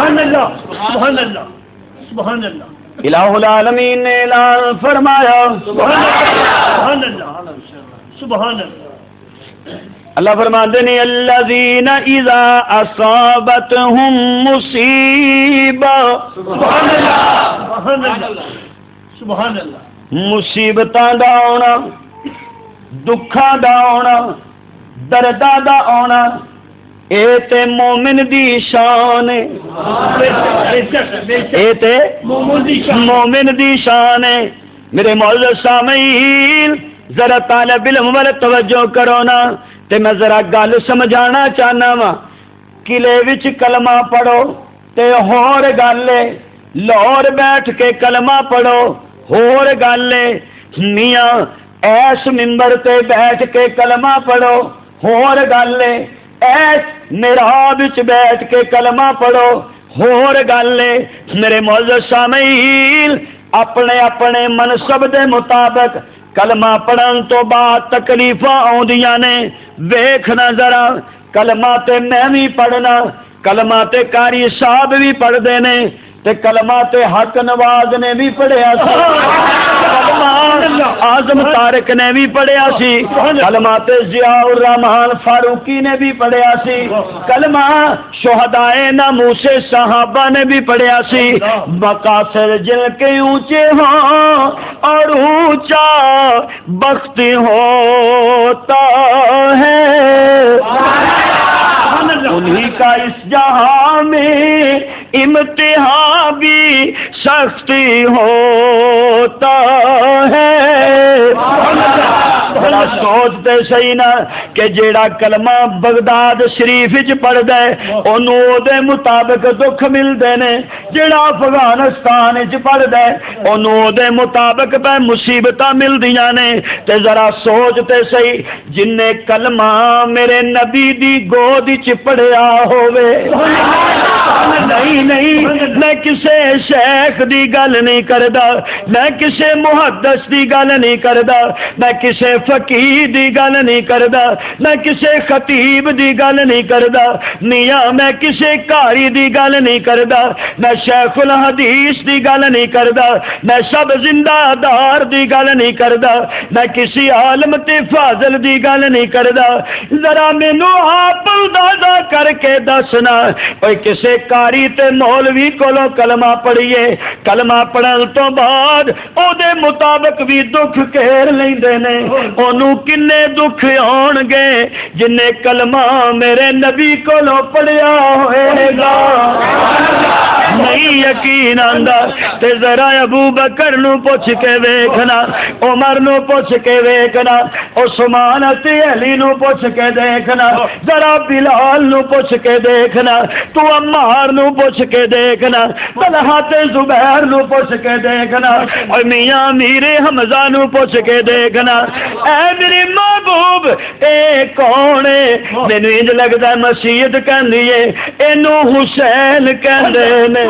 سبحان اللہ سبحان اللہ سبحان اللہ الہ العالمین نے اعلان فرمایا سبحان اللہ سبحان اللہ اللہ فرماتے ہیں الذین اذا اصابتہم مصیبہ سبحان اللہ سبحان اللہ مصیبتاں دا آنا دکھاں دا آنا درداں دا آنا اے تے مومن دی شان ہے اے تے مومن دی شان ہے میرے معزز سامعین ذرا طالب علم وال توجہ کرو نا تے میں ذرا گل سمجھانا چاہنا وا قلعے وچ کلمہ پڑھو تے ہور گل ہے لاہور بیٹھ کے کلمہ پڑھو ہور گل ہے میاں ایس ممبر تے بیٹھ کے کلمہ پڑھو ہور گل ہے ایس محراب وچ بیٹھ کے کلمہ پڑھو ہور گل ہے میرے معزز سامعین اپنے اپنے منصب دے مطابق کلمہ پڑھن تو بعد تکلیفاں آؤندیاں نے ویکھنا ذرا کلمہ تے میں بھی پڑھنا کلمہ تے قاری صاحب بھی پڑھدے نے تے کلمہ تے حق نواز نے بھی پڑھیا سی کلمہ اعظم طارق نے بھی پڑھیا سی کلمہ تے ضیاء الرحمان فاروقی نے بھی پڑھیا سی کلمہ شہدائے ناموس صحابہ نے بھی پڑھیا سی مقاصد جن کے اونچے ہوں اور اونچا بخت ہوتا ہے انہی کا اس جہاں میں امتحان بھی سختی ہوتا ہے بڑا سوچتے صحیح نا کہ جیڑا کلمہ بغداد شریف وچ پڑھدا ہے اونوں او دے مطابق دکھ ملدے نے جیڑا افغانستان وچ پڑھدا ہے اونوں او دے مطابق پہ مصیبتاں ملدیاں نے تے ذرا سوچتے صحیح جن نے کلمہ میرے نبی دی گود وچ پڑھیا ہووے نہیں میں کسے شیخ دی گل نہیں کردا میں کسے محدث دی گل نہیں کردا میں کسے فقیہ دی گل نہیں کردا میں کسے خطیب دی گل نہیں کردا میاں میں کسے قاری دی گل نہیں کردا میں شیخ الحدیث دی گل نہیں کردا میں سب زندہ دار دی گل نہیں کردا میں کسی عالم تے فاضل دی گل نہیں کردا ذرا مینوں آپ اندازہ کر کے دسنا اوے کسے قاری تے مولوی کولوں کلمہ پڑھیے کلمہ پڑھن تو بعد او دے مطابق بھی دکھ گھیر لیندے نے اونوں کنے دکھ آن گے جن نے کلمہ میرے نبی کولوں پڑھیا ہوئے گا نہیں یقین آندا تے ذرا ابو بکر نو پوچھ کے ویکھنا عمر نو پوچھ کے ویکھنا عثمان تے علی نو پوچھ کے دیکھنا ذرا بلال نو پوچھ کے دیکھنا تو عمار نو پوچھ کے دیکھنا طلحہ تے زبیر نو پوچھ کے دیکھنا اور میاں میرے حمزہ نو پوچھ کے دیکھنا اے میرے محبوب اے کون ہے مینوں انج لگدا ہے مسیت کہندی ہے اینو حسین کہندے نے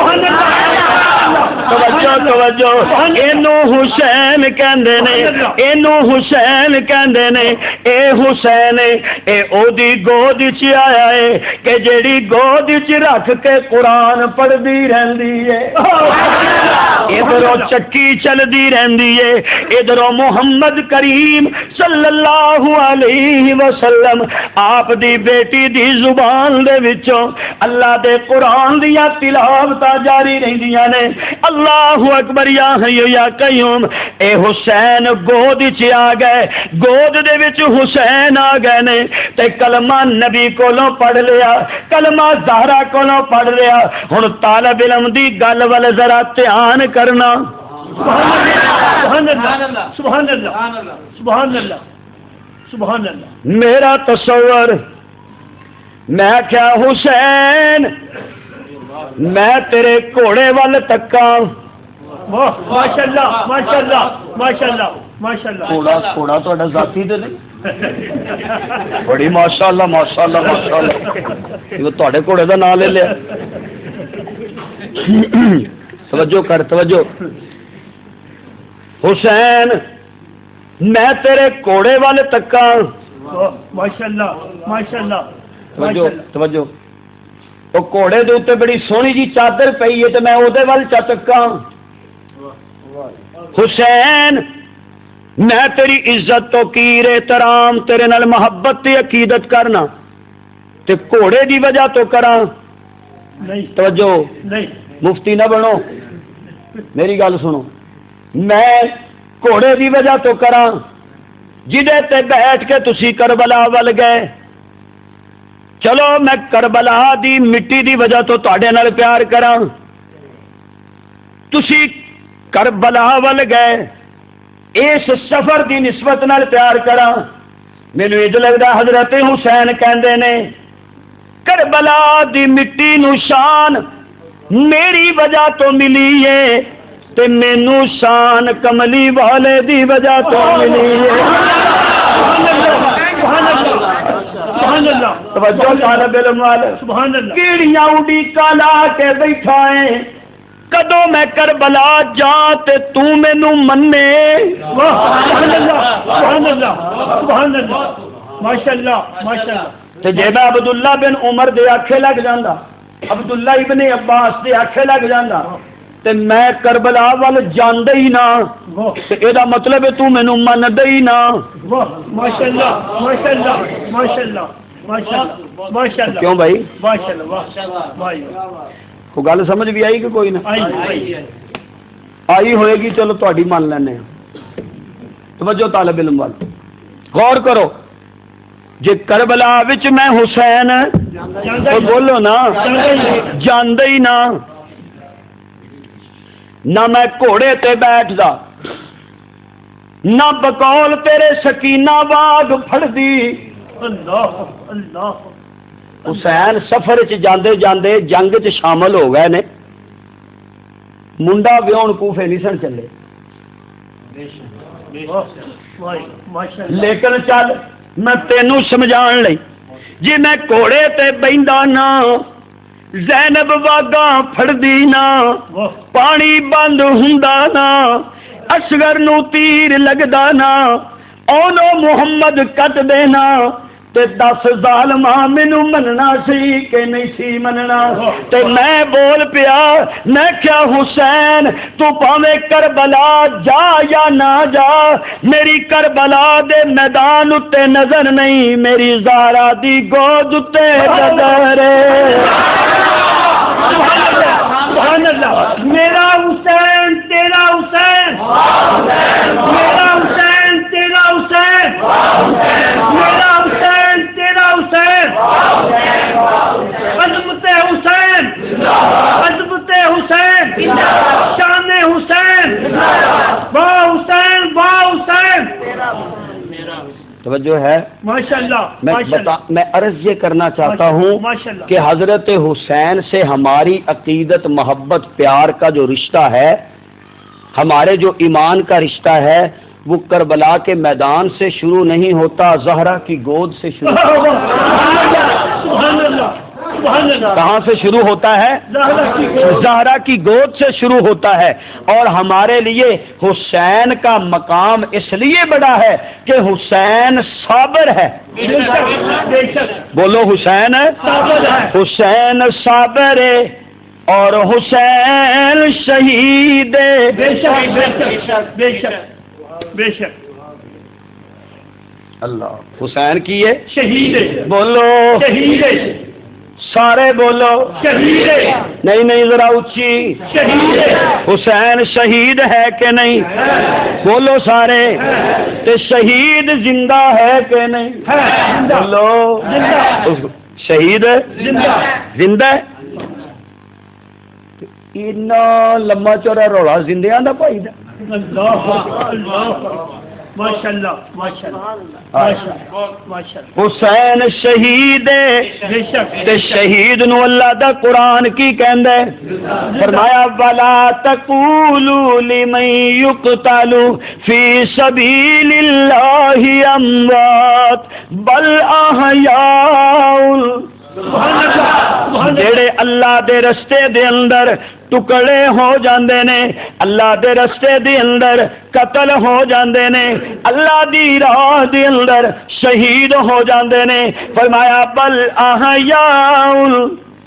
توجہ توجہ اینو حسین کہندے نے اینو حسین کہندے نے اے حسین اے او دی گود وچ آیا ہے کہ جیڑی گود وچ رکھ کے قرآن پڑھدی رہندی ہے ادھروں چکی چلدی رہندی ہے ادھروں محمد کریم صلی اللہ علیہ وسلم آپ دی بیٹی دی زبان دے وچوں اللہ دے قرآن دیا تلاوتاں جاری رہندیاں نے اللہ اکبر یا حی یا قیوم اے حسین گود وچ آ گئے گود دے وچ حسین آ گئے نے تے کلمہ نبی کولوں پڑھ لیا کلمہ زہرا کولوں پڑھ لیا ہن طالب علم دی گل ول ذرا دھیان کرنا سبحان اللہ سبحان اللہ سبحان اللہ سبحان اللہ میرا تصور میں کیا حسین میں تیرے گھوڑے وال تکاں ماشاء اللہ ماشاء اللہ ماشاء اللہ ماشاء اللہ گھوڑا تہاڈا ذاتی تے نہیں بڑی ماشاءاللہ ماشاءاللہ ماشاءاللہ یہ تہاڈے گھوڑے دا نام لے لیا توجہ کر توجہ حسین میں تیرے گھوڑے وال تکاں ماشاء اللہ ماشاء اللہ توجہ توجہ وہ گھوڑے دے اوتے بڑی سونی جی چادر پئی ہے تے میں اودے ول چتکاں حسین میں تیری عزت تو کیر احترام تیرے نال محبت تے عقیدت کرنا تے گھوڑے دی وجہ تو کراں نہیں توجہ نہیں مفتی نہ بنو میری گل سنو میں گھوڑے دی وجہ تو کراں جدے تے بیٹھ کے تسی کربلا ول گئے چلو میں کربلا دی مٹی دی وجہ تو تواڈے نال پیار کراں تسی کربلا ول گئے اس سفر دی نسبت نال پیار کراں مینوں یہ لگدا حضرت حسین کہندے نے کربلا دی مٹی نو شان میری وجہ تو ملی ہے تے مینوں شان کملی والے دی وجہ تو ملی ہے سبحان اللہ سبحان اللہ توجہ طالب علم والے سبحان اللہ کیڑیاں اڈیکاں لا کے بیٹھا ہے کدوں میں کربلا جاں تے تو مینوں منے سبحان اللہ سبحان اللہ سبحان اللہ ماشاءاللہ ماشاءاللہ تے جے میں عبداللہ بن عمر دے آکھے لگ جاندا عبداللہ ابن عباس دے آکھے لگ جاندا تے میں کربلا ول جاندے ہی نہ تے اے دا مطلب ہے تو مینوں مندے ہی نہ واہ ماشاءاللہ ماشاءاللہ ماشاءاللہ ماشاءاللہ ماشاءاللہ کیوں بھائی ماشاءاللہ واہ کو گل سمجھ بھی آئی کہ کوئی نہ آئی ہوئے گی چلو تہاڈی مان لینے توجہ طالب علم وال غور کرو جے کربلا وچ میں حسین بولو نا جاندے ہی نہ میں گھوڑے تے بیٹھدا نہ بقول تیرے سکینہ واگ پھڑدی اللہ اللہ حسین سفر چ جاندے جاندے جنگ چ شامل ہو گئے نے منڈا ویون کوفے نہیں سن چلے لیکن چل میں تینوں سمجھان لئی جی میں گھوڑے تے بیندا نا زینب واگاں پھڑدی نا پانی بند ہوندا نا اصغر نو تیر لگدا نا اونو محمد کٹ دینا تے 10 ظالماں مینوں مننا سی کہ نہیں سی مننا تے میں بول پیا میں کیا حسین تو پاویں کربلا جا یا نہ جا میری کربلا دے میدان اتے نظر نہیں میری زہرا دی گود اتے نظر سبحان اللہ میرا حسین تیرا حسین میرا حسین تیرا حسین میرا حسین تیرا حسین عظمت حسین عظمت حسین شان حسین واہ حسین واہ حسین توجہ ہے ماشاءاللہ میں عرض یہ کرنا چاہتا ہوں کہ حضرت حسین سے ہماری عقیدت محبت پیار کا جو رشتہ ہے ہمارے جو ایمان کا رشتہ ہے وہ کربلا کے میدان سے شروع نہیں ہوتا زہرا کی گود سے شروع کہاں سے شروع ہوتا ہے زہرا کی گود سے شروع ہوتا ہے اور ہمارے لیے حسین کا مقام اس لیے بڑا ہے کہ حسین صابر ہے بولو حسین حسین صابر ہے اور حسین شہید بے شک بے شک بے شک اللہ حسین کی ہے شہید ہے بولو شہید ہے سارے بولو شہید ہے نہیں ذرا اچھی شہید ہے حسین شہید ہے کہ نہیں بولو سارے تے شہید زندہ ہے کہ نہیں بولو شہید زندہ ہے اتنا لمبا چوڑا رولا زندیاں دا پائی دا ماشاءاللہ حسین شہید تے شہید نو اللہ دا قرآن کی کہندا ہے فرمایا ولا تقولوا لمن يقتل في سبيل الله اموات بل احياء جڑے اللہ دے رستے دے اندر ٹکڑے ہو جاندے نے اللہ دے رستے دے اندر قتل ہو جاندے نے اللہ دی راہ دے اندر شہید ہو جاندے نے فرمایا بل احیاء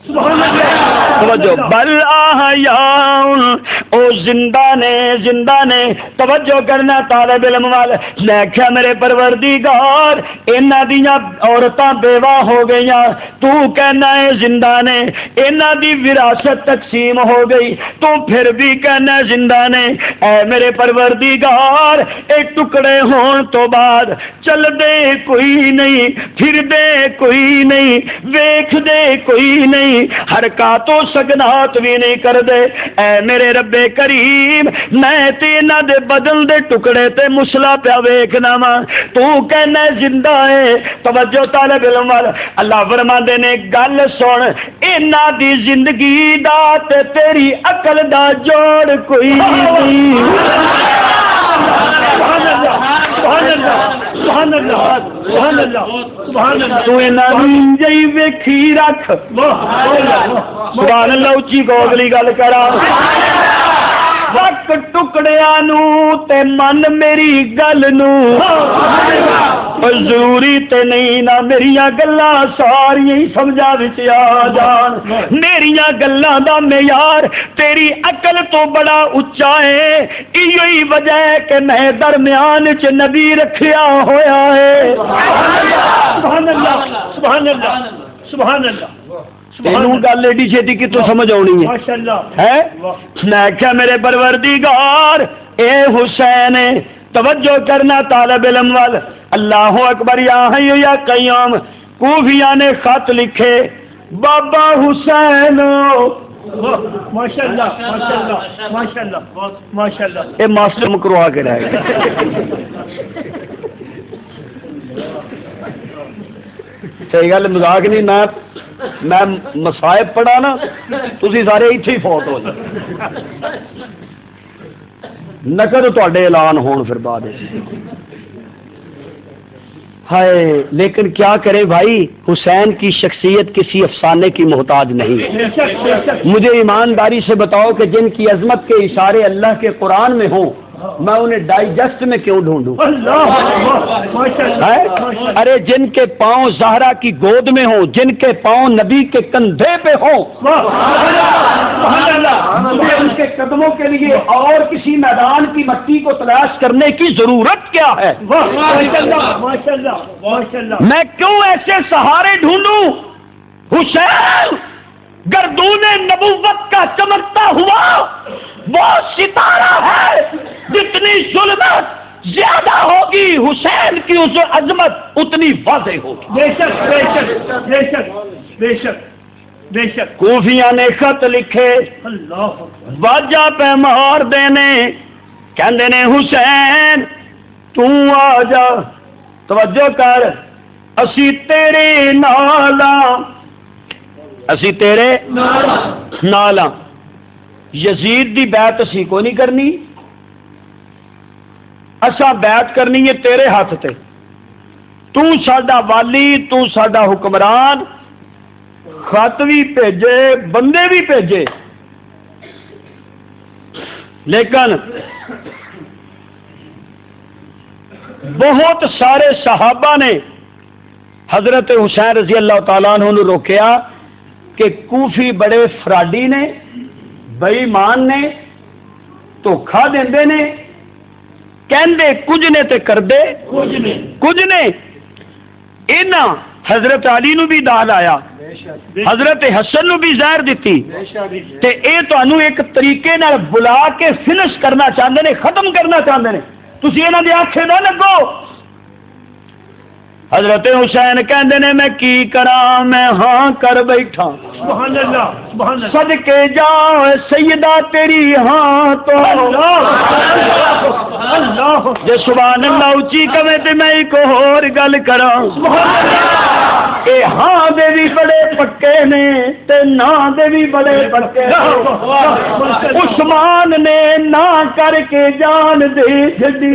سبحان اللہ توجہ بل احیاء او زندہ نے توجہ کرنا طالب علم وال میں کہا میرے پروردگار انہاں دیاں عورتاں بیوہ ہو گئیاں تو کہنا ہے زندہ نے انہاں دی وراثت تقسیم ہو گئی تو پھر بھی کہنا ہے زندہ نے اے میرے پروردگار ایک ٹکڑے ہون تو بعد چل دے کوئی نہیں پھر دے کوئی نہیں ویکھ دے کوئی نہیں حرکات و سکنات بھی نہیں کر دے اے میرے رب کریم میں تے انہاں دے بدن دے ٹکڑے تے مسلا پیا ویکھنا وا تو کہنا زندہ ہے توجہ طالب علم وال اللہ فرماندے نے گل سن انہاں دی زندگی دا تے تیری عقل دا جوڑ کوئی نہیں سبحان اللہ سبحان اللہ سبحان اللہ سبحان اللہ سبحان اللہ تو انہاں جئی ویکھی رکھ سبحان اللہ اچھی کو اگلی گل کرا وقت ٹکڑیاں نو تے من میری گل نو ضروری تے نہیں نہ میریاں گلاں ساریاں ہی سمجھا وچ آ جان میریاں گلاں دا معیار تیری عقل تو بڑا اچا ہے ایو ہی وجہ ہے کہ میں درمیان چ نبی رکھیا ہویا ہے سبحان اللہ سبحان اللہ سبحان اللہ تینوں گل ایڈی چھیتی کتوں سمجھ آنی ہے ماشاءاللہ ہے میں کیا میرے پروردگار اے حسین توجہ کرنا طالب علم وال اللہ اکبر یا حی یا قیوم کوفیاں نے خط لکھے بابا حسین ماشاءاللہ ماشاءاللہ ماشاءاللہ ماشاءاللہ اے ماسٹر مکروا کے رہ گئے صحیح گل مذاق نہیں میں مصائب پڑھا نا تسی سارے ایتھے ہی فوت ہو جائے نہ کرو تواڈے اعلان ہون پھر بعد ہائے لیکن کیا کرے بھائی حسین کی شخصیت کسی افسانے کی محتاج نہیں مجھے ایمانداری سے بتاؤ کہ جن کی عظمت کے اشارے اللہ کے قرآن میں ہوں میں انہیں ڈائجسٹ میں کیوں ڈھونڈوں ارے جن کے پاؤں زہرا کی گود میں ہوں جن کے پاؤں نبی کے کندھے پہ ہوں مجھے ان کے قدموں کے لیے اور کسی میدان کی مٹی کو تلاش کرنے کی ضرورت کیا ہے میں کیوں ایسے سہارے ڈھونڈوں حسین گردون نبوت کا چمکتا ہوا وہ ستارہ ہے جتنی ظلمت زیادہ ہوگی حسین کی اس عظمت اتنی واضح ہوگی بے شک بے شک بے شک بے شک بے شک کوفیاں نے خط لکھے اللہ واجہ پہ مار دینے کہندے نے حسین تو آ جا توجہ کر اسی تیرے نالاں اسی تیرے نالاں یزید دی بیعت اسی کو نہیں کرنی اساں بیعت کرنی ہے تیرے ہاتھ تے تو ساڈا والی تو ساڈا حکمران خط بھی بھیجے بندے بھی بھیجے لیکن بہت سارے صحابہ نے حضرت حسین رضی اللہ تعالیٰ عنہ نے روکیا کہ کوفی بڑے فراڈی نے بے ایمان نے دھوکھا دیندے نے کہندے کچھ نے تے کردے کچھ نے انہاں حضرت علی نو بھی داد آیا حضرت حسن نو بھی زہر دیتی تے اے تانوں ایک طریقے نال بلا کے فنش کرنا چاہندے نے ختم کرنا چاہندے نے تسی انہاں دے آنکھے نہ لگو حضرت حسین کہندے نے میں کی کراں میں ہاں کر بیٹھا سبحان اللہ سبحان اللہ صدقے جا سیدہ تیری ہاں تو اللہ جے سبحان اللہ اچھی کہے تے میں ایک اور گل کراں اے ہاں دے بھی بڑے پکے نے تے نا دے بھی بڑے پکے عثمان نے نا کر کے جان دے چھڈی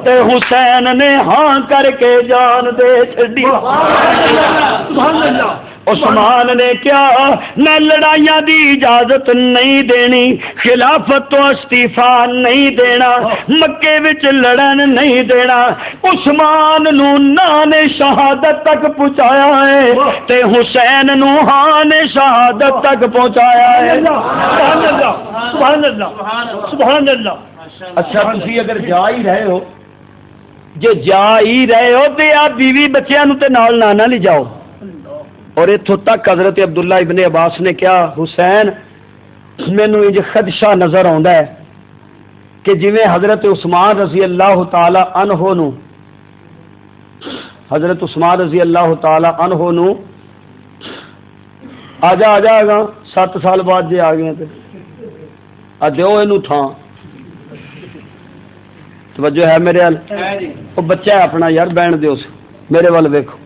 تے حسین نے ہاں کر کے جان دے چھڈی سبحان اللہ عثمان نے کیا میں لڑائیاں دی اجازت نہیں دینی، خلافت تو استعفا نہیں دینا، مکے وچ لڑن نہیں دینا۔ عثمان نو نان شہادت تک پہنچایا ہے تے حسین نو ہان شہادت تک پہنچایا ہے۔ سبحان اللہ سبحان اللہ سبحان اللہ۔ اچھا تسی اگر جا ہی رہے ہو، جے جا ہی رہے ہو تے آپ بیوی بچیاں نو تے نال نہ لے جاؤ۔ اور اتھوں تک حضرت عبداللہ ابن عباس نے کیا حسین مینوں یہ خدشہ نظر آندا ہے کہ جویں حضرت عثمان رضی اللہ تعالی عنہ نو حضرت عثمان رضی اللہ تعالی عنہ نو آ جائے گا 7 سال بعد جے آ گئے تے دیو اینو تھاں توجہ ہے میرے ال وہ بچہ ہے اپنا یار بہن دیو میرے ول ویکھو۔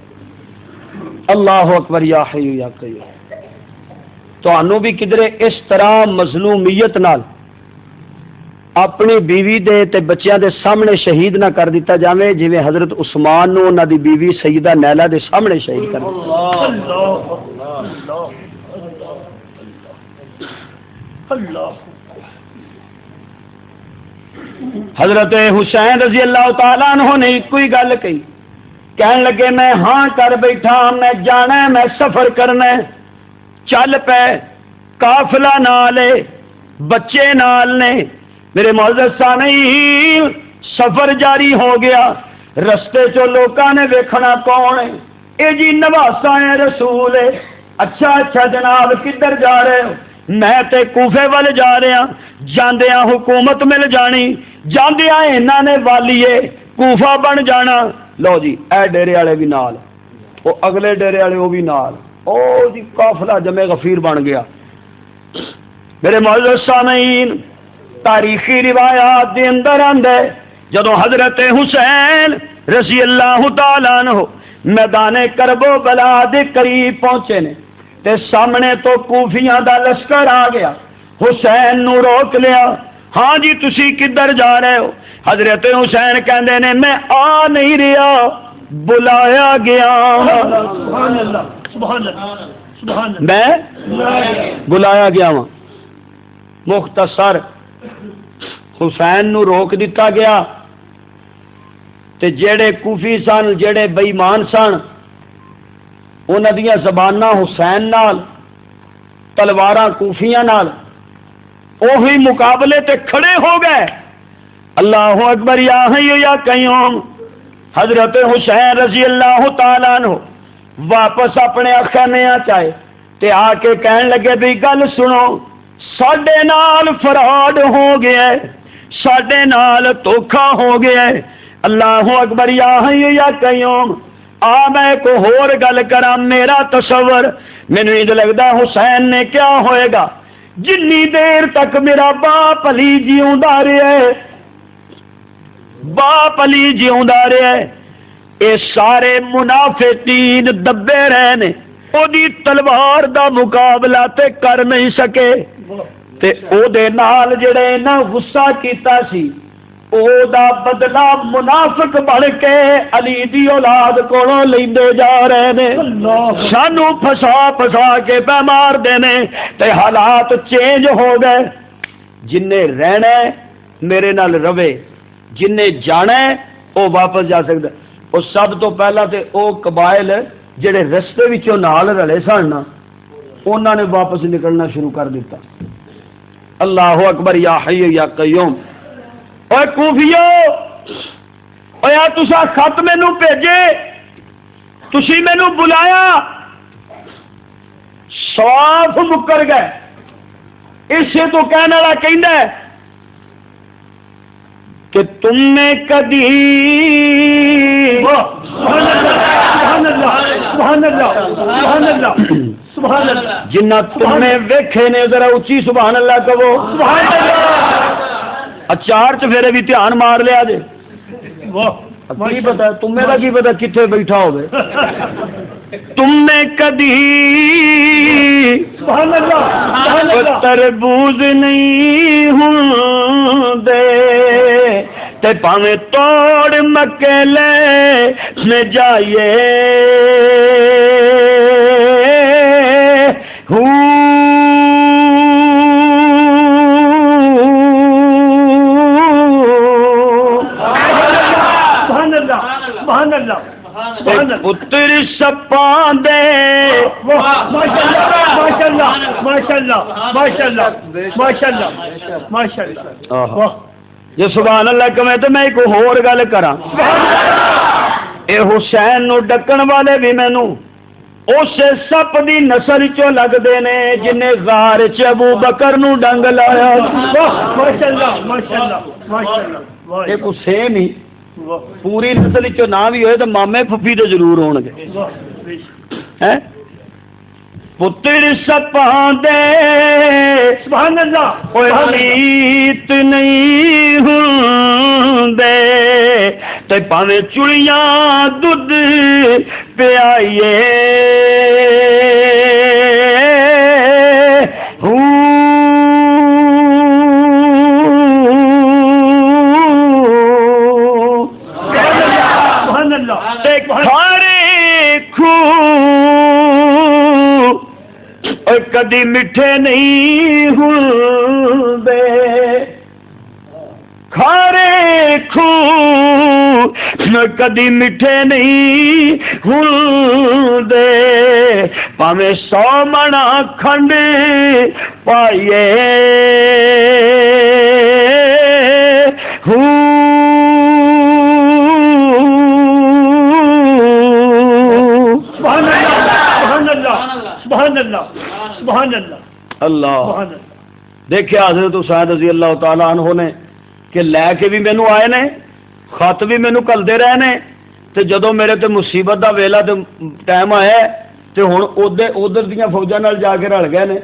اللہ اکبر یا حی یا قیوم۔ تانوں بھی کدرے اس طرح مظلومیت نال اپنی بیوی دے تے بچیاں دے سامنے شہید نہ کر دیتا جاوے جویں حضرت عثمان نو انہاں دی بیوی سیدہ نیلا دے سامنے شہید کر دتا۔ اللہ حضرت حسین رضی اللہ تعالیٰ عنہ نے کوئی گل کہی، کہن لگے میں ہاں کر بیٹھا، میں جانا ہے، میں سفر کرنا ہے۔ چل پے، قافلہ نال ہے، بچے نال نے۔ میرے معزز سامعین سفر جاری ہو گیا، رستے چو لوکاں نے ویکھنا کون ہے؟ اے جی نواسا ہے رسول ہے۔ اچھا اچھا جناب کدھر جا رہے ہو؟ میں تے کوفے والے جا رہا، جاندیاں حکومت مل جانی، جاندیاں انہاں نے والیے کوفہ بن جانا۔ لو جی اے ڈیرے والے بھی نال، او اگلے ڈیرے والے وہ بھی نال، او جی قافلہ جمع غفیر بن گیا۔ میرے معزز سامعین تاریخی روایات دے اندر آندے جدو حضرت حسین رضی اللہ تعالیٰ عنہ میدان کرب و بلا دے قریب پہنچے نے تے سامنے تو کوفیاں دا لشکر آ گیا۔ حسین نو روک لیا، ہاں جی تسی کدھر جا رہے ہو؟ حضرت حسین کہندے نے میں آ نہیں رہا، بلایا گیا۔ سبحان اللہ سبحان اللہ سبحان اللہ۔ میں بلایا گیا ہوں۔ مختصر حسین نو روک دیتا گیا تے جڑے کوفی سن، جڑے بے ایمان سن، انہاں دیاں زباناں حسین نال، تلواراں کوفیاں نال، اوہی مقابلے تے کھڑے ہو گئے۔ اللہ اکبر یا حی یا قیوم۔ حضرت حسین رضی اللہ تعالیٰ عنہ واپس اپنے خیمے چائے تے آ کے کہن لگے بھی گل سنو، ساڈے نال فراڈ ہو گیا ہے، ساڈے نال دھوکھا ہو گیا ہے۔ اللہ اکبر یا حی یا قیوم۔ آ میں کو ہور گل کراں، میرا تصور مینوں یہ لگدا حسین نے کیا ہوئے گا جنی دیر تک میرا باپ علی جیوندا رہے، باپ علی جیوندا رہے، اے سارے منافقین دبے رہے نے، او دی تلوار دا مقابلہ تے کر نہیں سکے تے او دے نال جڑے نہ غصہ کیتا سی او دا بدلہ منافق بڑھ کے علی دی اولاد کولوں لیندے جا رہے نے، سانو پھسا پھسا کے پہ مار دینے تے حالات چینج ہو گئے۔ جن نے رہنا ہے میرے نال روے، جن نے جانا ہے او واپس جا سکتا۔ اور سب تو پہلا تے او قبائل جڑے رستے وچوں نال رلے سن نا، انہاں نے واپس نکلنا شروع کر دیتا۔ اللہ اکبر یا حی یا قیوم۔ اوے کوفیو، اوے تسا خط مینوں بھیجے، تسی مینوں بلایا، صاف مکر گئے۔ اسے تو کہنے والا کہندا ہے کہ تم نے کدی جنہ تم نے ویکھے نے ذرا اچھی سبحان اللہ کہو۔ اچار چ پھر بھی دھیان مار لیا جے، کی پتا تمہیں کا کی پتا کتنے بیٹھا ہوگے۔ تم نے کدی تربوز نہیں ہوں دے تے پاویں توڑ مکیلے میں جائیے سبحان اللہ سبحان اللہ سبحان اللہ پتر سپاں دے ماشاء اللہ ماشاء اللہ ماشاء اللہ ماشاء اللہ ماشاء اللہ واہ جو سبحان اللہ کہے تو میں ایک اور گل کراں اے حسین نو ڈکن والے بھی مینوں اس سپ دی نسل چوں لگدے نے جنہیں غار چ ابو بکر نو ڈنگ لایا ماشاء اللہ ماشاء اللہ ماشاء اللہ یہ کو سیم ہی پوری نسل چوں نہ بھی ہوئے تو مامے پھپھی تو ضرور ہون گے ہیں پتر سپاں دے سبحان اللہ کوئی حلیت نہیں ہوندے تے پاویں چڑیاں دودھ پیائیے سبحان اللہ کھارے کھو کدی میٹھے نہیں ہوندے کھارے کھو کدی میٹھے نہیں ہوندے پاویں 100 منا کھنڈ پائیے سبحان اللہ سبحان اللہ سبحان اللہ اللہ سبحان اللہ دیکھیں حضرت حسین رضی اللہ تعالیٰ عنہ نے کہ لے کے بھی مینوں آئے نے خط بھی مینوں کلدے رہے نے تے جدوں میرے تے مصیبت دا ویلا تے ٹائم آیا تے ہن ادھر دیاں فوجاں نال جا کے رل گئے نے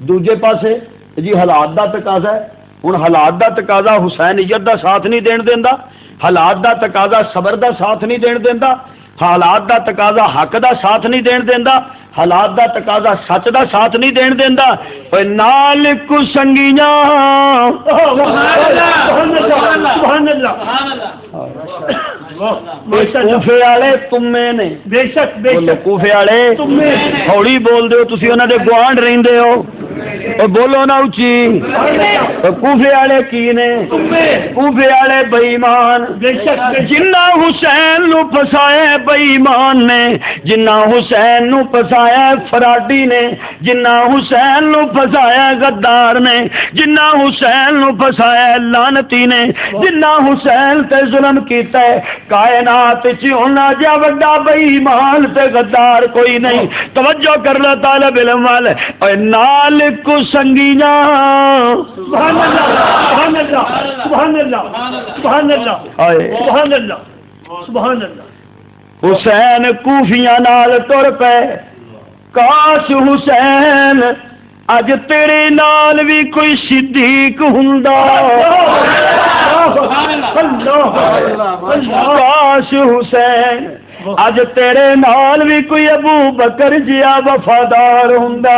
دوجے پاسے جی حالات دا تقاضا ہے ہن حالات دا تقاضا حسینیت دا ساتھ نہیں دین دیندا حالات دا تقاضا صبر دا ساتھ نہیں دین دیندا حالات دا تقاضا حق دا ساتھ نہیں دین دیندا حالات دا تقاضا سچ دا ساتھ نہیں دین دیندا اوے نال کو سنگیاں سبحان اللہ کوفے والے تمے نے بے شک بے شک کوفے والے ہولی بول دے ہو تسی انہاں دے گوانڈ رہندے ہو اور بولو نا اچھی کوفے والے کی نے کوفے والے بے ایمان جنہ حسین نو پھسایا بے ایمان نے جنہ حسین نو پھسایا فراڈی نے جنہ حسین نو پھسایا غدار نے جنہ حسین نو پھسایا لعنتی نے جنہ حسین تے ظلم کیتا ہے کائنات چ ہونا جا بڑا بے ایمان تے غدار کوئی نہیں توجہ کر لو طالب علم والے اے نال کو سنگیاں سبحان اللہ سبحان اللہ سبحان اللہ سبحان اللہ سبحان اللہ سبحان اللہ حسین کوفیاں نال تر پے کاش حسین اج تیرے نال بھی کوئی صدیق ہوندا کاش حسین اج تیرے نال بھی کوئی ابو بکر جیا وفادار ہوندا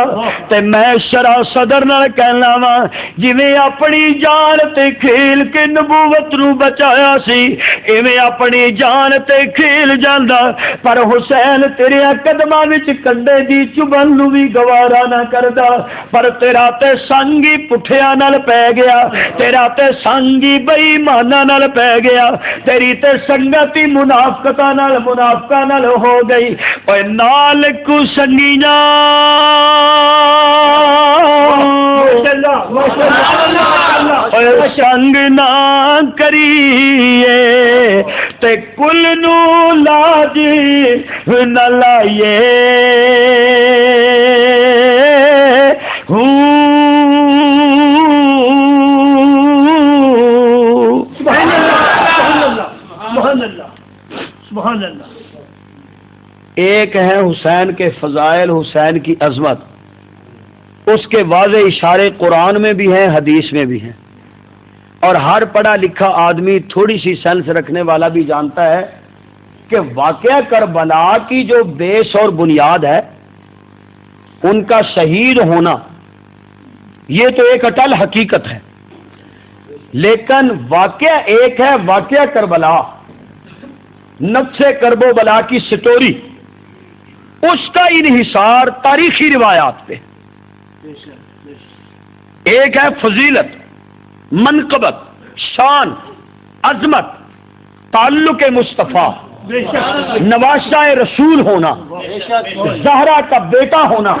تے میں شرع صدر نال کہنا وا جویں اپنی جان تے کھیل کے نبوت نو بچایا سی ایویں اپنی جان تے کھیل جاندا پر حسین تیرے قدماں وچ کنڈے دی چبن نو بھی گوارا نہ کردا پر تیرا تے سنگی پٹھیاں نال پے گیا تیرا تے سنگی بے ایماناں نال پے گیا تیری تے سنگتی منافقتاں نال نال ہو گئی اور نال کو سنگیاں سنگ نہ کریے تے کل نو لاج نہ لائیے سبحان اللہ سبحان اللہ ایک ہے حسین کے فضائل حسین کی عظمت اس کے واضح اشارے قرآن میں بھی ہیں حدیث میں بھی ہیں اور ہر پڑھا لکھا آدمی تھوڑی سی سینس رکھنے والا بھی جانتا ہے کہ واقعہ کربلا کی جو بیس اور بنیاد ہے ان کا شہید ہونا یہ تو ایک اٹل حقیقت ہے لیکن واقعہ ایک ہے واقعہ کربلا نفس کرب و بلا کی سٹوری اس کا انحصار تاریخی روایات پہ ایک ہے فضیلت، منقبت، شان، عظمت، تعلق مصطفیٰ، نواشہ رسول ہونا، زہرا کا بیٹا ہونا،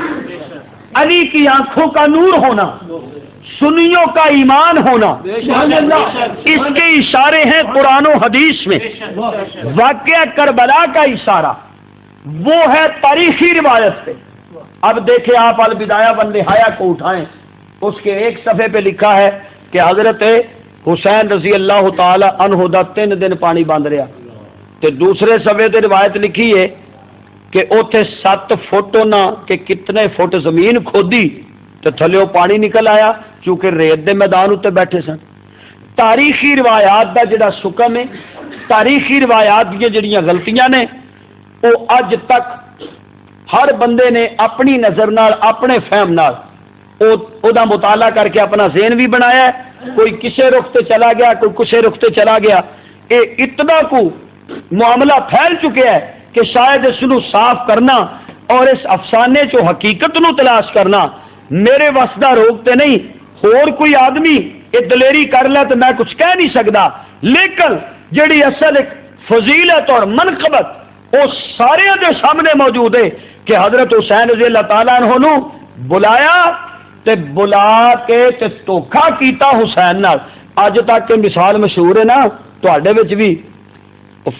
علی کی آنکھوں کا نور ہونا، سنیوں کا ایمان ہونا، اس کے اشارے ہیں قرآن و حدیث میں۔ واقعہ کربلا کا اشارہ وہ ہے تاریخی روایت سے۔ اب دیکھیں آپ البدایہ والنہایہ کو اٹھائیں، اس کے ایک صفحے پہ لکھا ہے کہ حضرت حسین رضی اللہ تعالی عنہ دا 3 دن پانی بند رہا، تے دوسرے صفحے تے روایت لکھی ہے کہ اوتھے 7 فٹ نہ کہ کتنے فٹ زمین کھودی تے تھلیوں پانی نکل آیا، چونکہ ریت دے میدان اتنے بیٹھے سن۔ تاریخی روایات دا جڑا سکم ہے، تاریخی روایات دی جڑیاں غلطیاں نے، وہ اج تک ہر بندے نے اپنی نظر نال، اپنے فہم نال او دا مطالعہ کر کے اپنا ذہن بھی بنایا ہے۔ کوئی کسے رخ تے چلا گیا، کوئی کسے رخ تے چلا گیا، اے اتنا کو معاملہ پھیل چکے ہے کہ شاید اس نو صاف کرنا اور اس افسانے چو حقیقت نو تلاش کرنا میرے وسدا روکتے نہیں۔ اور کوئی آدمی یہ دلیری کر لے تو میں کچھ کہہ نہیں سکتا، لیکن جڑی اصل ایک فضیلت اور منقبت وہ سارے دے سامنے موجود ہے کہ حضرت حسین رضی اللہ تعالیٰ عنہ نو بلایا تے بلا کے تے دھوکھا کیتا حسین نال۔ اج تک کے مثال مشہور ہے نا تواڈے وچ بھی،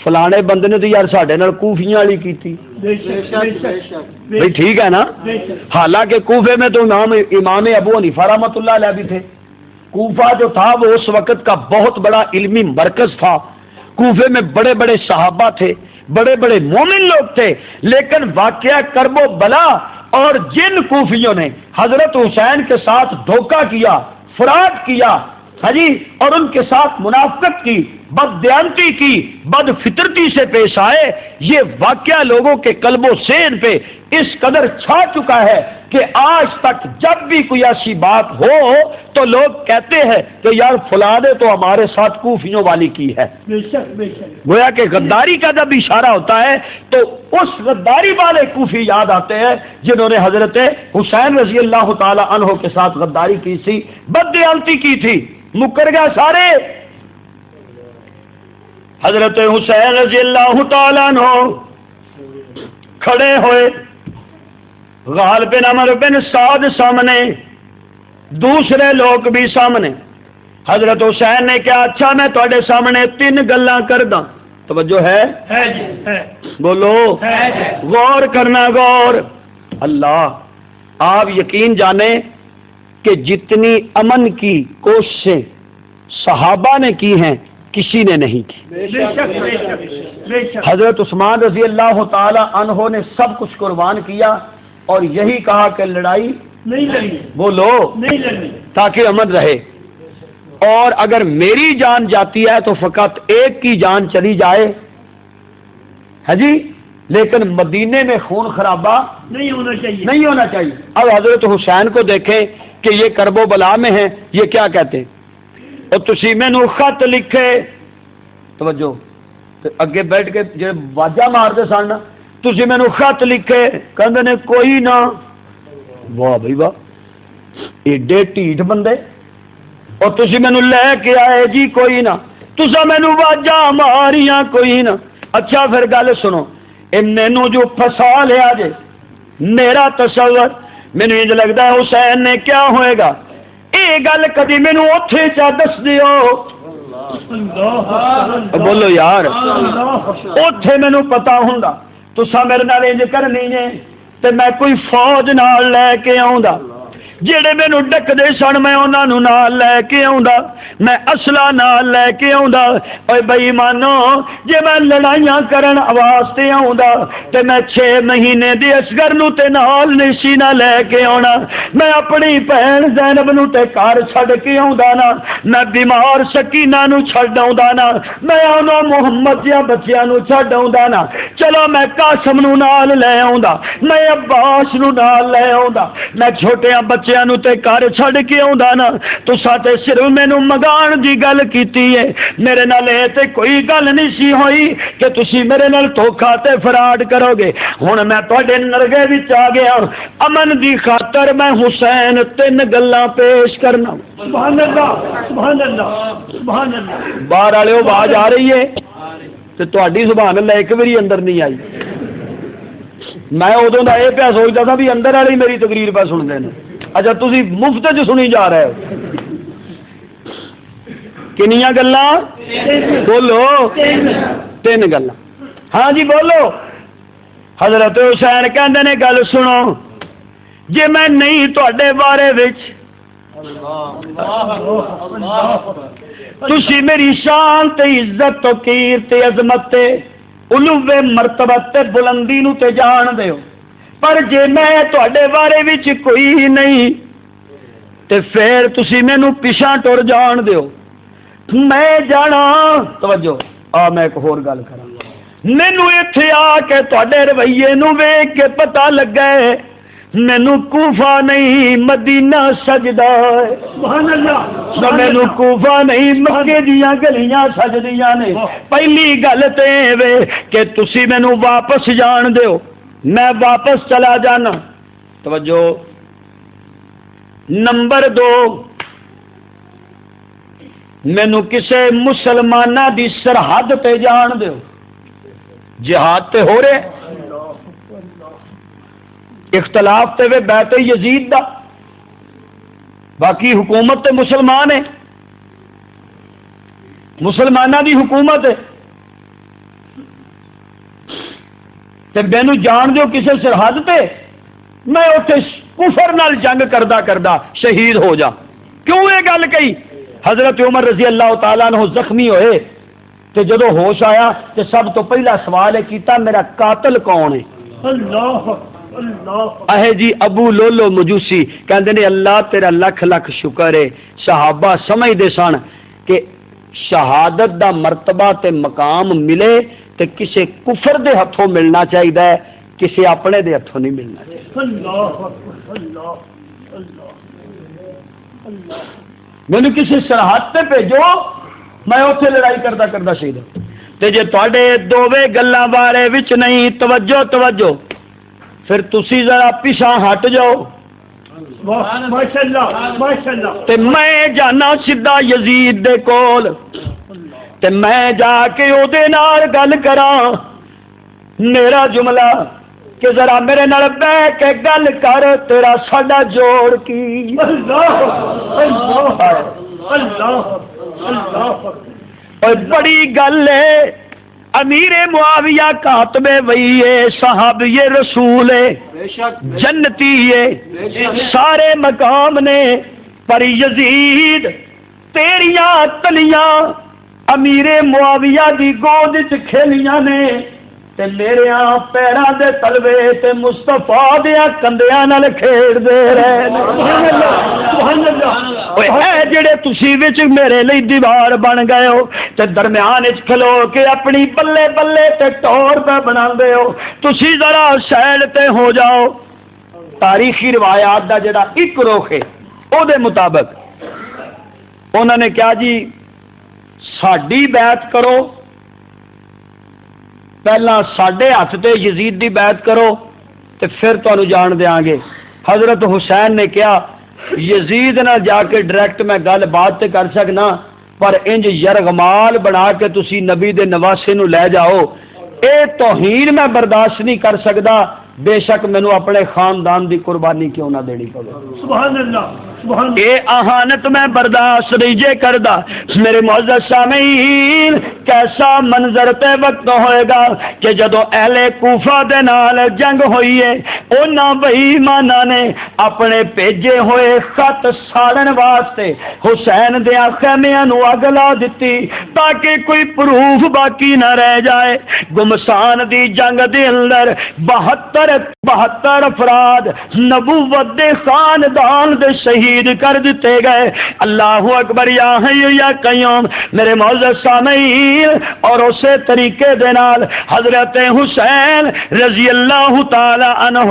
فلانے بندے نے تو یار ساڈے نال کوفیاں والی کیتی، بھئی ٹھیک ہے نا، حالانکہ کوفے میں تو امام ابو حنیفہ رحمۃ اللہ علیہ بھی تھے۔ کوفہ جو تھا وہ اس وقت کا بہت بڑا علمی مرکز تھا، کوفے میں بڑے بڑے صحابہ تھے، بڑے بڑے مومن لوگ تھے، لیکن واقعہ کرب و بلا اور جن کوفیوں نے حضرت حسین کے ساتھ دھوکہ کیا، فراڈ کیا، ہاں جی، اور ان کے ساتھ منافقت کی، بددیانتی کی، بد فطرتی سے پیش آئے، یہ واقعہ لوگوں کے قلب و ذہن پہ اس قدر چھا چکا ہے کہ آج تک جب بھی کوئی ایسی بات ہو تو لوگ کہتے ہیں کہ یار فلاں نے تو ہمارے ساتھ کوفیوں والی کی ہے۔ گویا کہ غداری کا جب اشارہ ہوتا ہے تو اس غداری والے کوفی یاد آتے ہیں جنہوں نے حضرت حسین رضی اللہ تعالی عنہ کے ساتھ غداری کی تھی، بددیانتی کی تھی، مکر گئے سارے۔ حضرت حسین رضی اللہ تعالیٰ عنہ کھڑے ہوئے، غالب بن عمرو بن سعد سامنے، دوسرے لوگ بھی سامنے۔ حضرت حسین نے کہا اچھا میں تواڈے سامنے 3 گلاں کردا، توجہ ہے بولو، غور کرنا، غور۔ اللہ، آپ یقین جانیں کہ جتنی امن کی کوششیں صحابہ نے کی ہیں کسی نے نہیں کی۔ حضرت عثمان رضی اللہ تعالی عنہ نے سب کچھ قربان کیا اور یہی کہا کہ لڑائی نہیں لڑنی، بولو نہیں لڑنی، تاکہ امن رہے۔ اور اگر میری جان جاتی ہے تو فقط ایک کی جان چلی جائے، ہے جی، لیکن مدینے میں خون خرابہ نہیں ہونا چاہیے۔ اب حضرت حسین کو دیکھیں کہ یہ کرب و بلا میں ہیں، یہ کیا کہتے ہیں، اور تسی مینو خط لکھے، توجہ اگے بیٹھ کے جی واجہ مارتے سن، تسی مینو خط لکھے، کہندے نے کوئی نہ، واہ بھائی واہ، ایڈے ٹھیٹ بندے، اور تسی مینو لے کے آئے جی کوئی نہ، تسا مینو واجہ ماریاں کوئی نہ۔ اچھا پھر گل سنو، مینو جو پھسا لیا جے، میرا تصور مینو انج لگتا ہے حسین نے کیا ہوئے گا، یہ گل کدی مینو اوتھے چا دس دیو، بولو یار، اوتھے مینو پتا ہوندا، تسا میرے نال انج کرنی ہے تے میں کوئی فوج نال لے کے آوندا، جڑے مینو ڈکدے سن میں انہاں نوں نال لے کے آوندا، میں اسلحہ نال لے کے آوندا۔ اوے بے ایمانو، جے میں لڑائیاں کرن واسطے آوندا تے میں 6 مہینے دی اصغر نوں تے نال نہیں نہ لے کے آونا، میں اپنی بہن زینب نوں تے گھر چھڈ کے آوندا نا، میں بیمار سکینہ نوں چھڈ آوندا نا، میں انہاں محمد دیاں بچیاں نوں چھڈ آوندا نا، چلو میں قاسم نوں نال لے آوندا، میں عباس نوں نال لے آوندا، میں چھوٹیاں بچے بچیاں نو تے گھر چھڈ کے آوندا نا تساں تے صرف مینوں منگان دی گل کیتی ہے میرے نال اے تے کوئی گل نہیں سی ہوئی کہ تسی میرے نال دھوکھا تے فراڈ کرو گے ہن میں تواڈے نرگے وچ آ گیا امن دی خاطر میں حسین 3 گلاں پیش کرنا سبحان اللہ سبحان اللہ سبحان اللہ باہر والے آواز آ رہی ہے تے تہاڈی سبحان اللہ ایک واری اندر نہیں آئی میں ادوں کا یہ پیا سوچتا تھا بھی اندر والی میری تقریر پہ سنتے ہیں اچھا تھی مفت چ سنی جا رہے ہو کنیاں گلاں بولو 3 گلاں ہاں جی بولو حضرت حسین کہندے نے گل سنو جے میں نہیں تواڈے بارے وچ تسی میری شان تے عزت تو کیر تے عظمت تے علو مرتبہ تے بلندی نو تے جان دیو پر جے میں تواڈے بارے وچ کوئی نہیں تے پھر تسی مینوں پیچھے ٹر جان دیو میں جانا توجہ میں ایک ہور گل کراں مینوں ایتھے آ کے تواڈے رویے نو ویکھ کے پتہ لگا ہے مینوں کوفہ نہیں مدینہ سجدا ہے سبحان اللہ مینوں کوفہ نہیں مکے دیاں گلیاں سجدیاں نے پہلی گل تے وے کہ تسی مینوں واپس جان دیو میں واپس چلا جانا توجہ نمبر 2 مینوں کسے مسلماناں دی سرحد تے جان دیو جہاد تے ہو رہے اختلاف تے وے بیت یزید دا باقی حکومت تے مسلمان ہے مسلمانہ دی حکومت ہے تے مینوں جان دیو کسے سرحد تے میں اتنے کفر نال جنگ کردا شہید ہو جا کیوں یہ گل کہی حضرت عمر رضی اللہ تعالیٰ عنہ زخمی ہوئے تے جدو ہوش آیا تے سب تو پہلا سوال ہے کیتا میرا قاتل کون ہے اللہ اہے جی ابو لولو مجوسی کہندے نے اللہ تیرا لکھ لکھ شکر ہے صحابہ سمجھدے سن کہ شہادت دا مرتبہ تے مقام ملے تے کسے کفر دے ہتھوں ملنا چاہیے کسے اپنے دے ہتھوں نہیں ملنا چاہیے مینوں کسے سرحد تے بھیجو میں اوتھے لڑائی کردا شہید تے جے تواڈے دوویں گلاں بارے وچ نہیں توجہ پھر تسی ذرا پیچھے ہٹ جاؤ ماشاءاللہ تے میں جانا سیدھا یزید دے کول تے میں جا کے او دے نال گل کراں میرا جملہ کہ ذرا میرے نال بیٹھ کے گل کر تیرا ساڈا جوڑ کی اور بڑی گل ہے امیر معاویہ کاتب وہی ہے صاحب یہ رسول ہے جنتی ہے سارے مقام نے پر یزید تیریاں تلیاں امیر معاویہ دی گود چ کھیلیاں نے تے میرے پیراں دے تلوے تے مصطفیٰ دیاں کندیاں نال کھیڈ دے رہے سبحان اللہ اوے اے جڑے تسی وچ میرے لئی دیوار بن گئے ہو تے درمیان وچ کھلو کے اپنی بلے بلے تے ٹور پہ بناندے ہو تسی ذرا سائڈ تے ہو جاؤ تاریخی روایات دا جڑا ایک رخ ہے او دے مطابق انہوں نے کیا جی ساڈی بیعت کرو پہلا ساڈے ہاتھ تے یزید دی بیعت کرو تے پھر تانوں جان دیاں گے حضرت حسین نے کہا یزید نہ جا کے ڈائریکٹ میں گل بات تے کر سکنا پر انج یرغمال بنا کے تسی نبی دے نواسے نو لے جاؤ اے توہین میں برداشت نہیں کر سکدا بے شک مینوں اپنے خاندان دی قربانی کیوں نہ دینی پوے سبحان اللہ اے اہانت میں برداشت نہیں جے کردا میرے معزز سامعین کیسا منظر تے وقت ہوئے گا کہ جدو اہل کوفہ دے نال جنگ ہوئی ہے انہاں بے ایماناں نے اپنے بھیجے ہوئے خط ساڑن واسطے حسین دے خیمیاں نو اگ لا دتی تاکہ کوئی پروف باقی نہ رہ جائے گمسان دی جنگ دے اندر 72 افراد نبوت دے خاندان دے شہید شہید کر دیتے گئے۔ اللہ اکبر یا حی یا قیوم۔ میرے معزز سامعین، اور اسی طریقے دے نال حضرت حسین رضی اللہ تعالی عنہ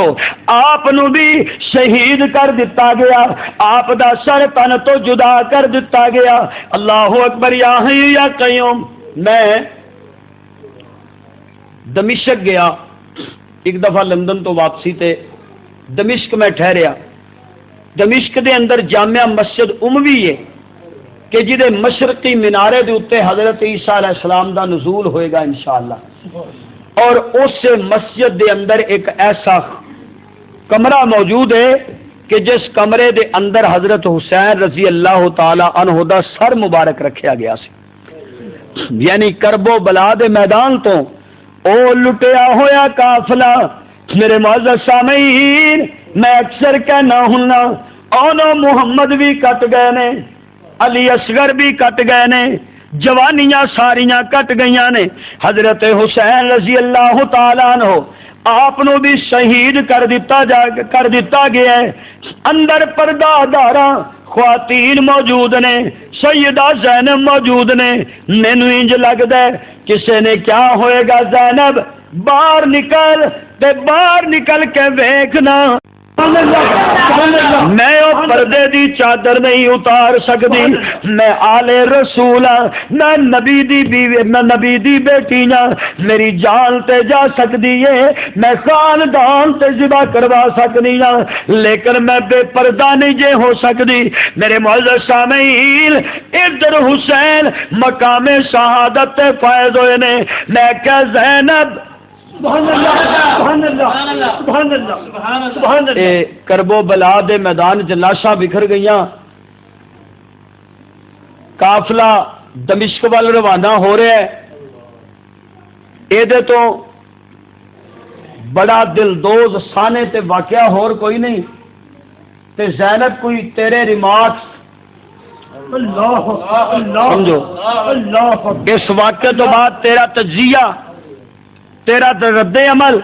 آپ نو بھی شہید کر دتا گیا، آپ دا سر تن تو جدا کر دتا گیا۔ اللہ اکبر یا حی یا قیوم۔ میں دمشق گیا ایک دفعہ لندن تو واپسی تے دمشق میں ٹھہریا۔ دمشق دے اندر جامع مسجد اموی ہے کہ جدے مشرقی مینارے دے اتے حضرت عیسیٰ علیہ السلام دا نزول ہوئے گا انشاءاللہ، اور اس مسجد دے اندر ایک ایسا کمرہ موجود ہے کہ جس کمرے دے اندر حضرت حسین رضی اللہ تعالی عنہ دا سر مبارک رکھیا گیا سی، یعنی کرب و بلا دے میدان تو او لٹیا ہویا قافلہ۔ میرے معزز سامعین، میں اکثر کہنا ہوں اونو محمد بھی کٹ گئے نے، علی اصغر بھی کٹ گئے نے، جوانیاں ساریاں کٹ گئیاں نے، حضرت حسین رضی اللہ تعالیٰ عنہ آپ نو بھی شہید کر دیتا گیا ہے۔ اندر پردہ داراں خواتین موجود نے، سیدہ زینب موجود نے۔ مینوں انج لگدا ہے کسے نے کیا ہوئے گا زینب باہر نکل کے ویکھنا، میں او پردے دی چادر نہیں اتار سکتی، میں آل رسول ہاں، میں نبی دی بیٹی ہاں، میری جان تے جا سکتی ہے، میں خاندان تے ذبح کروا سکتی ہاں، لیکن میں بے پردہ نہیں جے ہو سکتی۔ میرے معزز سامعین، ادھر حسین مقام شہادت تے فائز ہوئے نے۔ میں کہ زینب سبحان اللہ سبحان اللہ سبحان اللہ سبحان اللہ۔ کرب و بلا دے میدان چ لاشاں بکھر گئیاں، قافلہ دمشق وال روانہ ہو رہا ہے۔ یہ تو بڑا دلدوز سانے تے واقعہ ہور کوئی نہیں، تے زینب کوئی تیرے ریمارکس اللہ اللہ سمجھو، اللہ اس واقعے تو بعد تیرا تجزیہ، تیرا رد عمل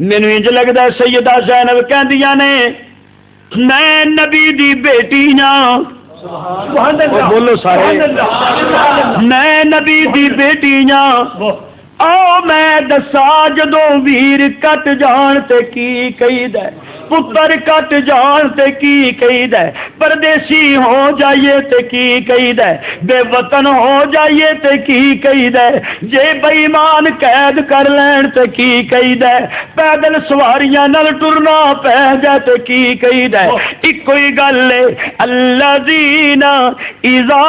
مینوں انج لگدا ہے سیدہ زینب کہندیاں نے میں نبی دی بیٹی ہاں، سبحان اللہ بولو سارے، میں نبی دی بیٹی ہاں، آؤ میں دسا جدوں ویر کٹ جان تے کی کہیدا ہے، پتر کٹ جان تے کی کہیدا ہے، پردیسی ہو جائیے تے کی کہیدا ہے، بے وطن ہو جائیے تے کی کہیدا ہے، جے بے ایمان قید کر لین تے کی کہیدا ہے، پیدل سواریاں نال ٹرنا پہ جائے تے کی کہیدا ہے۔ اکو ہی گل ہے الذین اذا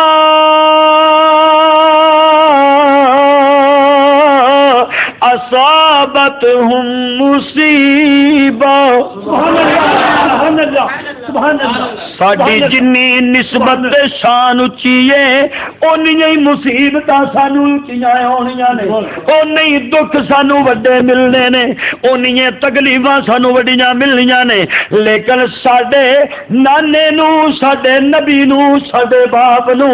اصابتہم مصیبہ، سبحان اللہ سبحان اللہ۔ ساڈی جنی نسبت شان اچھی ہے اونی ہی مصیبتاں سانو اچیاں ہونیاں نے، اونی ہی دکھ سانو وڈے ملنے نے، اونی ہی تکلیفاں سانو وڈیاں ملنیاں نے، لیکن ساڈے نانے نو، ساڈے نبی نو، ساڈے باپ نو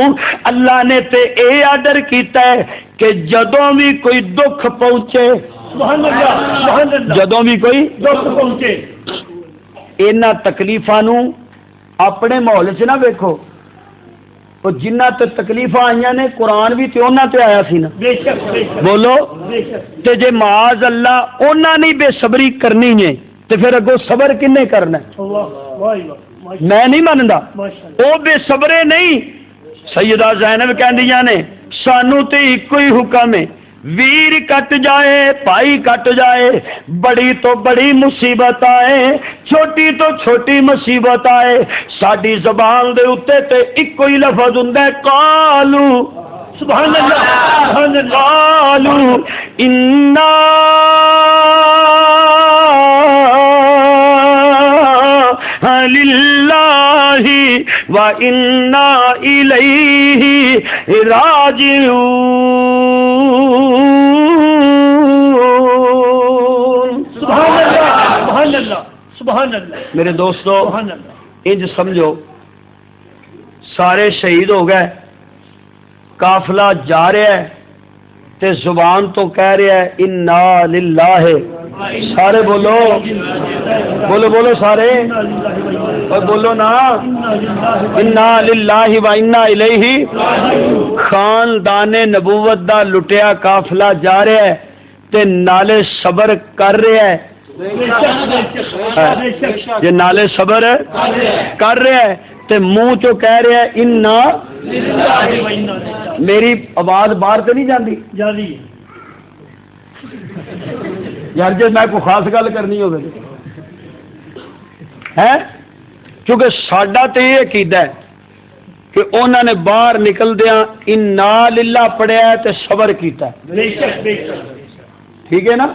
اللہ نے تے اے آرڈر کیتا ہے کہ جدوں بھی کوئی دکھ پہنچے، سبحان اللہ سبحان اللہ، جدوں بھی کوئی دکھ پہنچے اینا تکلیفاں نو اپنے ماحول چ نہ ویکھو، وہ جنہ تے تکلیفاں آئیاں نے قرآن بھی تے انہاں تے آیا سی نا، بے شک بے شک بولو، بے شک۔ تے جے معاذ اللہ انہاں نہیں بے صبری کرنی ہے تے پھر اگوں صبر کنے کرنا ہے؟ اللہ واہ واہ میں نہیں مندا، ماشاءاللہ۔ وہ بے صبرے نہیں۔ سیدہ زینب کہندیاں نے سانو تے ایکو ہی حکم ہے، ویر کٹ جائے پائی کٹ جائے، بڑی تو بڑی مصیبت آئے، چھوٹی تو چھوٹی مصیبت آئے، ساڈی زبان دے اتے تے ایکو ہی لفظ ہوندا ہے قالو، سبحان اللہ سبحان اللہ۔ قالو انا للہ وَإِنَّا إِلَيْهِ راجعون۔ سبحان اللہ سبحان اللہ سبحان اللہ میرے دوستو، سبحان اللہ۔ انج سمجھو سارے شہید ہو گئے، قافلہ جا رہا ہے تے زبان تو کہہ رہا ہے انا للہ، سارے بولو بولو بولو سارے اور بولو نا انا للہ و انا الیہ خاندان نبوت دا لٹیا قافلہ جا رہا ہے تے نالے صبر کر رہا ہے یہ نالے صبر کر رہا ہے تے منہ چو کہہ رہا ہے انا میری آواز باہر تو نہیں جاندی یار جی میں کوئی خاص گل کرنی ہوگی ہے کیونکہ ساڈا تو یہ عقیدہ ہے کہ انہوں نے باہر نکلدیاں انا للہ پڑھیا ہے تے صبر کیتا ہے ٹھیک ہے نا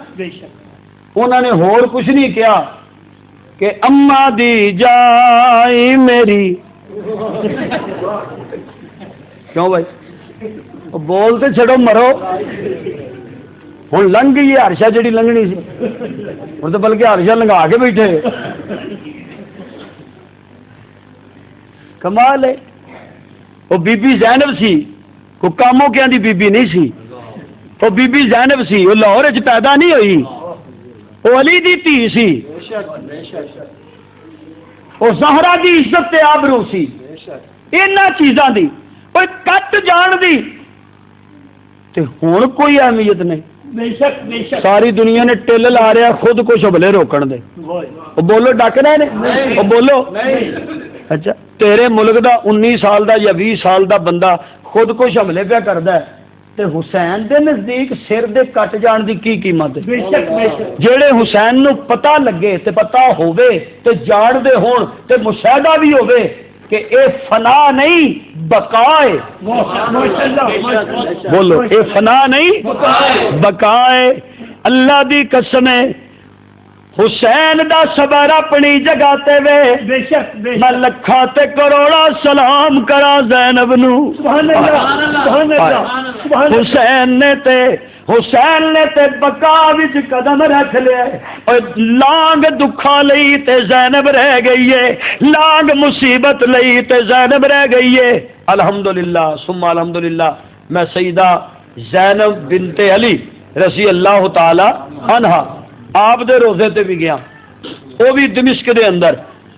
انہوں نے ہور کچھ نہیں کیا کہ اما دی جائی میری کیوں بھائی بولتے چھڑو مرو ہوں لنگ گئی ہے ہرشا جڑی لنگنی سی اور تو بلکہ ہرشا لنگا کے بیٹھے کمال ہے وہ بی بی زینب سی کوئی کاموں کیا دی بی بی نہیں سی وہ بی بی زینب سی وہ لاہور چ پیدا نہیں ہوئی وہ علی دی تھی سی وہ زہرا دی عزت تے آبرو سی انہاں چیزاں دی کوئی کٹ جان دی تے ہن کوئی اہمیت نہیں ساری دنیا نے ٹل لا رہا خود کو شبلے روکن دے وہ بولو ڈک رہے نے وہ بولو اچھا تیرے ملک دا 19 سال دا یا 20 سال دا بندہ خود کو حملے پہ کردا ہے تے حسین دے نزدیک سر دے کٹ جان دی کی قیمت ہے جڑے حسین نو پتہ لگے تے پتہ ہووے تے جان دے ہون تے مشاہدہ بھی ہووے کہ اے فنا نہیں بقا ہے بولو اے فنا نہیں بقا ہے اللہ دی قسم ہے حسین دا صبر اپنی جگہ تے وے میں لکھاں تے کروڑا سلام کرا زینب نو حسین نے تے بقا وچ قدم رکھ لیا اور لانگ دکھا لئی تے زینب رہ گئی ہے لانگ مصیبت لئی تے زینب رہ گئی ہے الحمدللہ ثم الحمدللہ میں سیدہ زینب بنت علی رضی اللہ تعالی عنہا آپ دے روزے تے بھی گیا وہ بھی دمشق دے اندر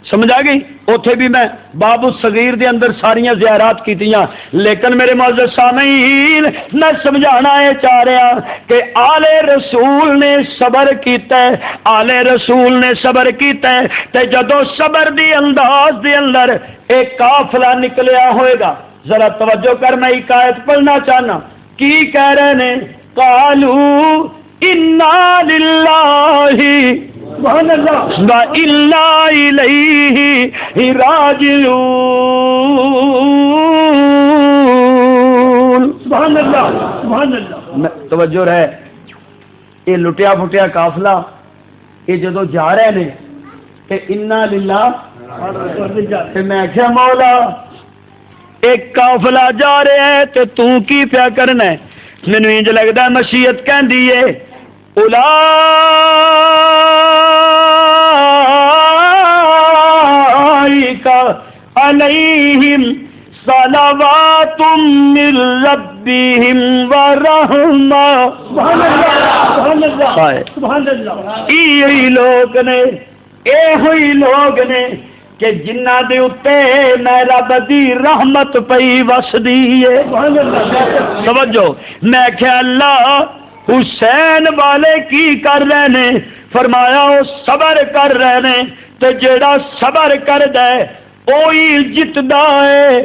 سمجھا گئی اوتھے بھی میں باب الصغیر دے اندر ساریاں زیارات کیتیاں لیکن میرے معزز سامعین میں سمجھانا ہے چاہ رہا کہ آل رسول نے صبر کیتا ہے آل رسول نے صبر کیتا ہے تے جدو صبر دی انداز دے اندر ایک قافلہ نکلیا ہوئے گا ذرا توجہ کر میں ایک آیت پڑھنا چاہنا کی کہہ رہے نے قالو انا للہ و انا الیہ راجعون سبحان اللہ سبحان اللہ توجہ رہے یہ لٹیا پھٹیا قافلہ یہ جدو جا رہے نے کہ انا للہ میں آخیا مولا ایک قافلہ جا رہا ہے تے تو کی پیا کرنا ہے مینوں انج لگدا مشیت کہندی ہے اولئک علیہم صلوات من ربہم ورحمہ سبحان اللہ سبحان اللہ یہی لوگ نے اے ہوئی لوگ نے کہ جنہ دے اتے میرا بدی رحمت پئی وسدی ہے توجہ میں کہ اللہ حسین والے کی کر رہے نے فرمایا وہ صبر کر رہے نے تے جیڑا صبر کر دے وہی جتدا ہے